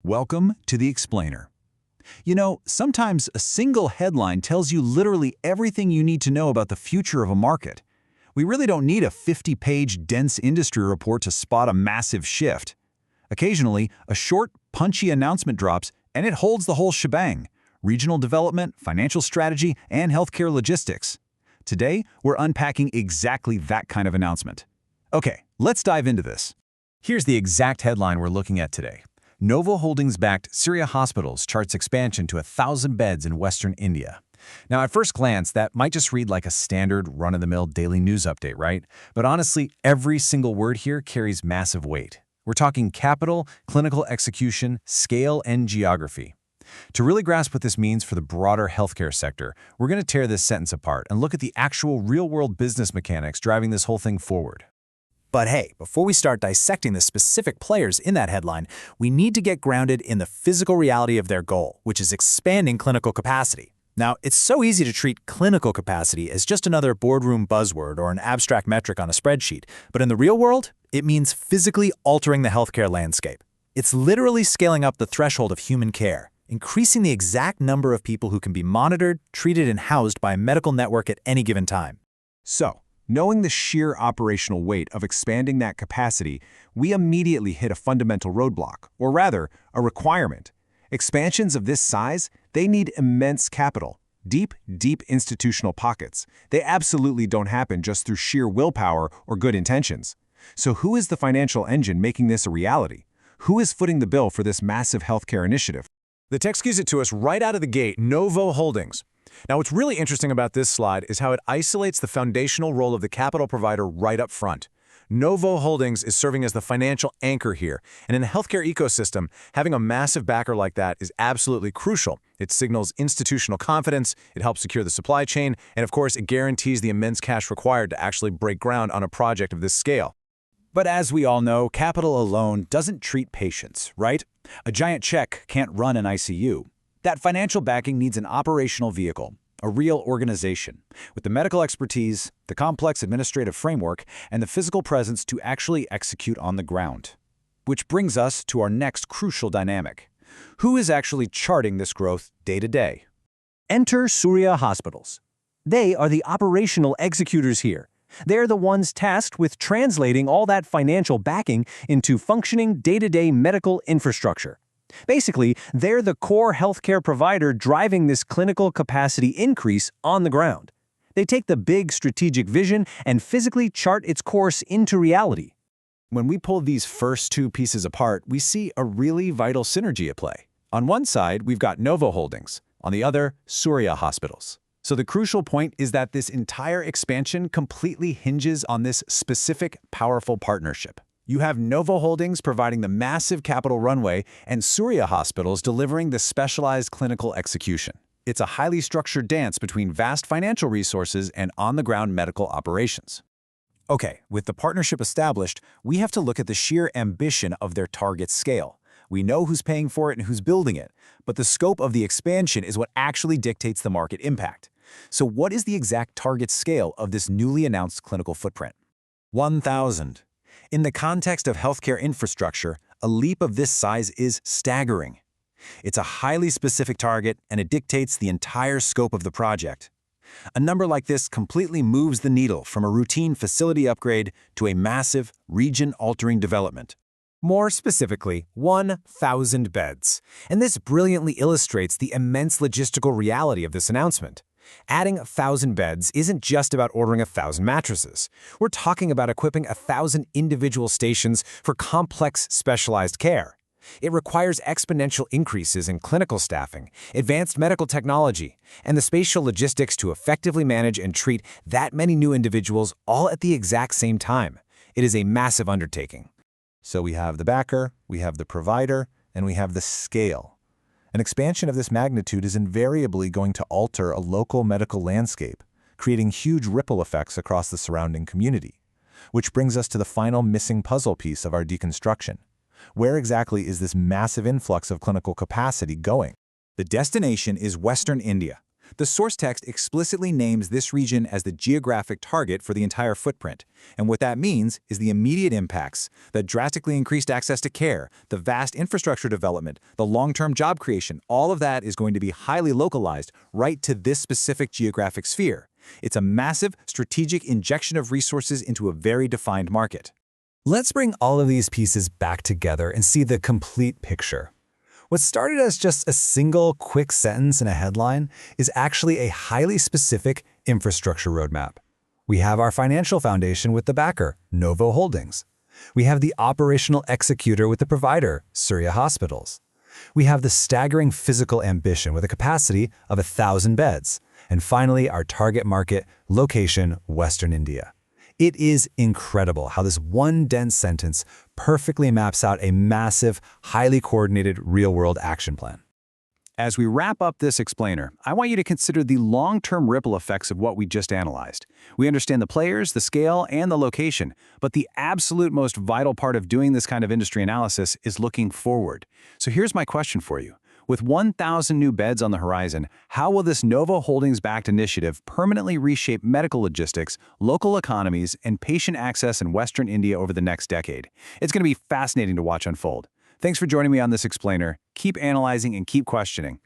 Welcome to The Explainer. You know, sometimes a single headline tells you literally everything you need to know about the future of a market. We really don't need a 50-page dense industry report to spot a massive shift. Occasionally, a short, punchy announcement drops, and it holds the whole shebang: regional development, financial strategy, and healthcare logistics. Today, we're unpacking exactly that kind of announcement. Okay, let's dive into this. Here's the exact headline we're looking at today. Novo Holdings-backed Surya Hospitals charts expansion to 1,000 beds in Western India. Now, at first glance, that might just read like a standard run-of-the-mill daily news update, right? But honestly, every single word here carries massive weight. We're talking capital, clinical execution, scale, and geography. To really grasp what this means for the broader healthcare sector, we're going to tear this sentence apart and look at the actual real-world business mechanics driving this whole thing forward. But hey, before we start dissecting the specific players in that headline, we need to get grounded in the physical reality of their goal, which is expanding clinical capacity. Now, it's so easy to treat clinical capacity as just another boardroom buzzword or an abstract metric on a spreadsheet, but in the real world, it means physically altering the healthcare landscape. It's literally scaling up the threshold of human care, increasing the exact number of people who can be monitored, treated, and housed by a medical network at any given time. So, knowing the sheer operational weight of expanding that capacity, we immediately hit a fundamental roadblock, or rather, a requirement. Expansions of this size, they need immense capital, deep institutional pockets. They absolutely don't happen just through sheer willpower or good intentions. So who is the financial engine making this a reality? Who is footing the bill for this massive healthcare initiative? The text gives it to us right out of the gate: Novo Holdings. Now, what's really interesting about this slide is how it isolates the foundational role of the capital provider right up front. Novo Holdings is serving as the financial anchor here, and in the healthcare ecosystem, having a massive backer like that is absolutely crucial. It signals institutional confidence, it helps secure the supply chain, and of course, it guarantees the immense cash required to actually break ground on a project of this scale. But as we all know, capital alone doesn't treat patients, right? A giant check can't run an ICU. That financial backing needs an operational vehicle, a real organization, with the medical expertise, the complex administrative framework, and the physical presence to actually execute on the ground. Which brings us to our next crucial dynamic. Who is actually charting this growth day to day? Enter Surya Hospitals. They are the operational executors here. They're the ones tasked with translating all that financial backing into functioning day-to-day medical infrastructure. Basically, they're the core healthcare provider driving this clinical capacity increase on the ground. They take the big strategic vision and physically chart its course into reality. When we pull these first two pieces apart, we see a really vital synergy at play. On one side, we've got Novo Holdings. On the other, Surya Hospitals. So the crucial point is that this entire expansion completely hinges on this specific, powerful partnership. You have Novo Holdings providing the massive capital runway and Surya Hospitals delivering the specialized clinical execution. It's a highly structured dance between vast financial resources and on-the-ground medical operations. Okay, with the partnership established, we have to look at the sheer ambition of their target scale. We know who's paying for it and who's building it, but the scope of the expansion is what actually dictates the market impact. So what is the exact target scale of this newly announced clinical footprint? 1,000. In the context of healthcare infrastructure, a leap of this size is staggering. It's a highly specific target, and it dictates the entire scope of the project. A number like this completely moves the needle from a routine facility upgrade to a massive, region-altering development. More specifically, 1,000 beds. And this brilliantly illustrates the immense logistical reality of this announcement. Adding 1,000 beds isn't just about ordering 1,000 mattresses. We're talking about equipping 1,000 individual stations for complex, specialized care. It requires exponential increases in clinical staffing, advanced medical technology, and the spatial logistics to effectively manage and treat that many new individuals all at the exact same time. It is a massive undertaking. So we have the backer, we have the provider, and we have the scale. An expansion of this magnitude is invariably going to alter a local medical landscape, creating huge ripple effects across the surrounding community. Which brings us to the final missing puzzle piece of our deconstruction. Where exactly is this massive influx of clinical capacity going? The destination is Western India. The source text explicitly names this region as the geographic target for the entire footprint. And what that means is the immediate impacts, the drastically increased access to care, the vast infrastructure development, the long-term job creation, all of that is going to be highly localized right to this specific geographic sphere. It's a massive, strategic injection of resources into a very defined market. Let's bring all of these pieces back together and see the complete picture. What started as just a single quick sentence in a headline is actually a highly specific infrastructure roadmap. We have our financial foundation with the backer, Novo Holdings. We have the operational executor with the provider, Surya Hospitals. We have the staggering physical ambition with a capacity of 1,000 beds. And finally, our target market, location, Western India. It is incredible how this one dense sentence perfectly maps out a massive, highly coordinated real-world action plan. As we wrap up this explainer, I want you to consider the long-term ripple effects of what we just analyzed. We understand the players, the scale, and the location, but the absolute most vital part of doing this kind of industry analysis is looking forward. So here's my question for you. With 1,000 new beds on the horizon, how will this Novo Holdings-backed initiative permanently reshape medical logistics, local economies, and patient access in Western India over the next decade? It's going to be fascinating to watch unfold. Thanks for joining me on this explainer. Keep analyzing and keep questioning.